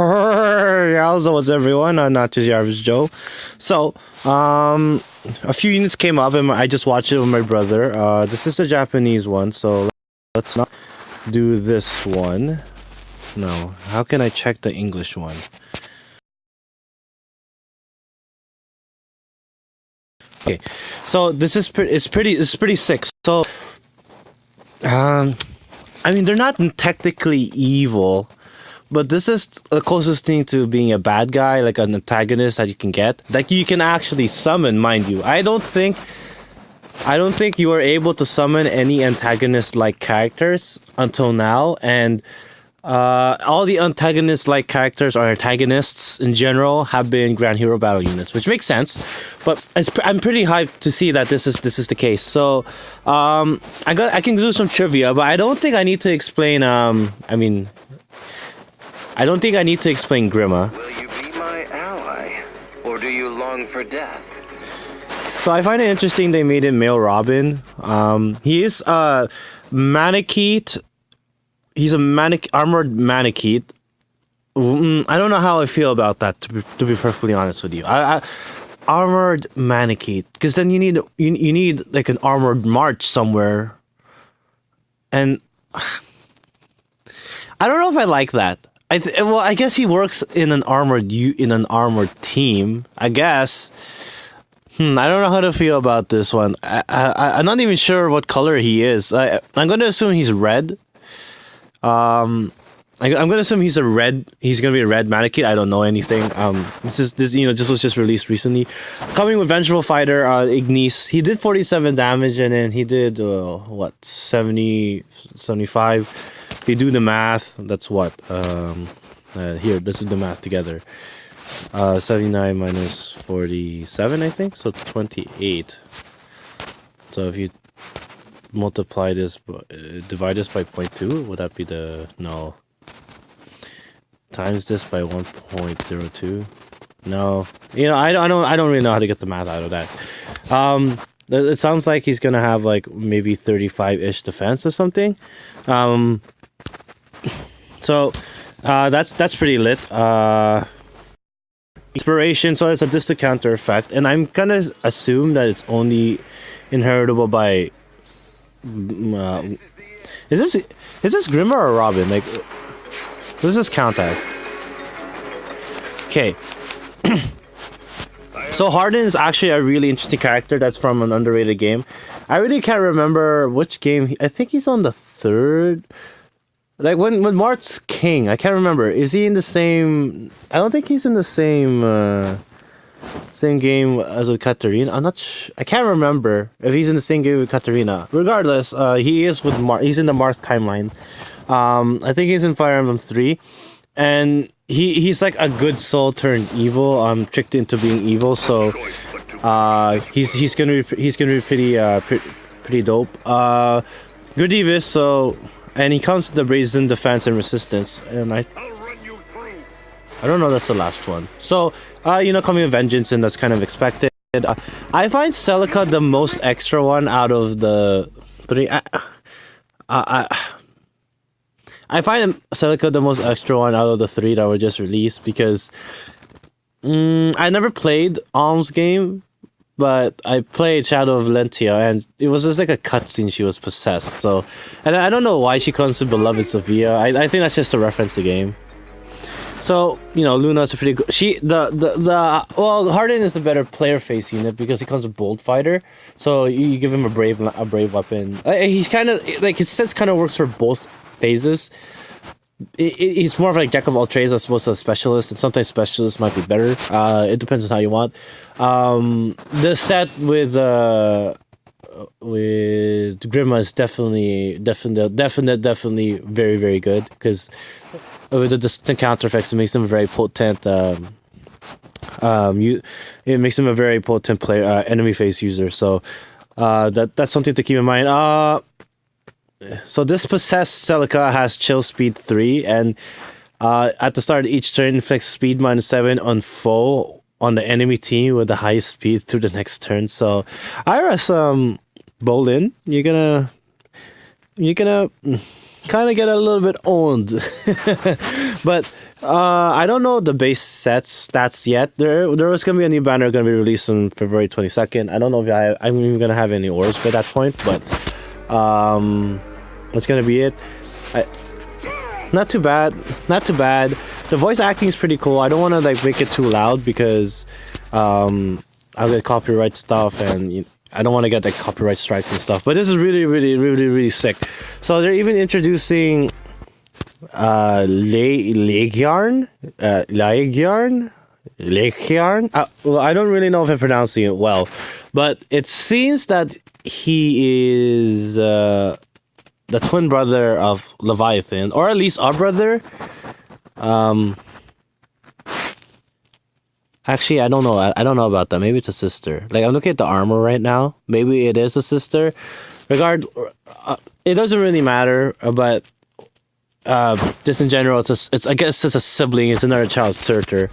Also, what's everyone? Not just your average Joe. So, a few units came up, and I just watched it with my brother. This is a Japanese one, so let's not do this one. No, how can I check the English one? Okay, so this is it's pretty sick. So, I mean, they're not technically evil. But this is the closest thing to being a bad guy, like an antagonist that you can get. Like you can actually summon, mind you. I don't think you are able to summon any antagonist-like characters until now, and all the antagonist-like characters or antagonists in general have been Grand Hero Battle units, which makes sense. But I'm pretty hyped to see that this is the case. So I can do some trivia, but I don't think I need to explain. I don't think I need to explain Grima. Will you be my ally, or do you long for death? So I find it interesting they made him male Robin. He is a Manakete. He's a armored Manakete. I don't know how I feel about that, to be perfectly honest with you. Armored Manakete, because then you need like an armored march somewhere, and I don't know if I like that. I guess he works in an armored team. I guess. I don't know how to feel about this one. I'm not even sure what color he is. I'm going to assume he's red. I'm going to assume he's red. He's going to be a red Manakete. I don't know anything. This was just released recently. Coming with Vengeful Fighter, Ignis. He did 47 damage, and then he did 70, 75. If you do the math, that's what? Here, let's do the math together. 79 minus 47, I think, so 28. So if you multiply this, divide this by 0.2, would that be no? Times this by 1.02. No, I don't really know how to get the math out of that. It sounds like he's gonna have like maybe 35-ish defense or something. So that's pretty lit. Inspiration, so it's a distant counter effect, and I'm gonna assume that it's only inheritable by. Is this Grima or Robin? Like, what does this count as? Okay. So Harden is actually a really interesting character that's from an underrated game. I really can't remember which game. I think he's on the third. Like when Mart's king, I can't remember. Is he in the same? I don't think he's in the same game as with Katarina. I can't remember if he's in the same game with Katarina. Regardless, he is with Marth. He's in the Marth timeline. I think he's in Fire Emblem 3, and he's like a good soul turned evil. Tricked into being evil. So he's gonna be pretty dope. Gradivis, so. And he comes to the Brazen Defense and Resistance, and I don't know, that's the last one. So, coming with Vengeance, and that's kind of expected. I find Celica the most extra one out of the three. I find Celica the most extra one out of the three that were just released, because I never played Alm's game, but I played Shadow of Valentia, and it was just like a cutscene. She was possessed, so, and I don't know why she comes to Beloved Sophia. I think that's just to reference the game. So Luna's a pretty good. Well, Harden is a better player face unit because he comes with Bold Fighter, so you give him a brave weapon. He's kind of like his sets kind of works for both phases. He's more of like jack of all trades as opposed to a specialist, and sometimes specialists might be better. It depends on how you want. The set with Grima is definitely very, very good, because with the distant counter effects, it makes him a very potent. It makes him a very potent player, enemy face user. So that's something to keep in mind. So this possessed Celica has chill speed 3, and at the start of each turn inflicts speed -7 on foe on the enemy team with the highest speed through the next turn. So Iris, Bolin, you're gonna kind of get a little bit owned. But I don't know the base stats yet. There was gonna be a new banner gonna be released on February 22nd. I don't know if I'm even gonna have any ores by that point, but that's gonna be it. Not too bad. Not too bad. The voice acting is pretty cool. I don't want to like make it too loud because I'll get copyright stuff and I don't want to get like copyright strikes and stuff. But this is really, really, really, really sick. So they're even introducing Legiarn. Well, I don't really know if I'm pronouncing it well, but it seems that he is the twin brother of Leviathan, or at least a brother. Actually, I don't know. I don't know about that. Maybe it's a sister. Like, I'm looking at the armor right now. Maybe it is a sister. It doesn't really matter. But just in general, it's I guess it's a sibling. It's another child, Surtur.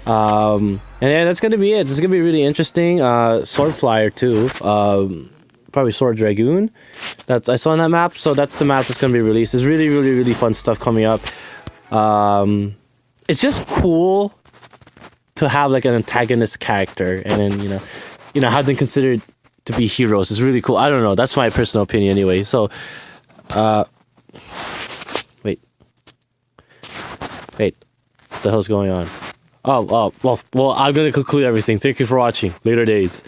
And yeah, that's gonna be it. It's gonna be really interesting. Sword Flyer too. Probably Sword Dragoon. That I saw on that map. So that's the map that's gonna be released. There's really, really, really fun stuff coming up. It's just cool to have like an antagonist character, and then have them considered to be heroes. It's really cool. I don't know. That's my personal opinion anyway. So, wait, what the hell's going on? Oh, well, I'm gonna conclude everything. Thank you for watching. Later days.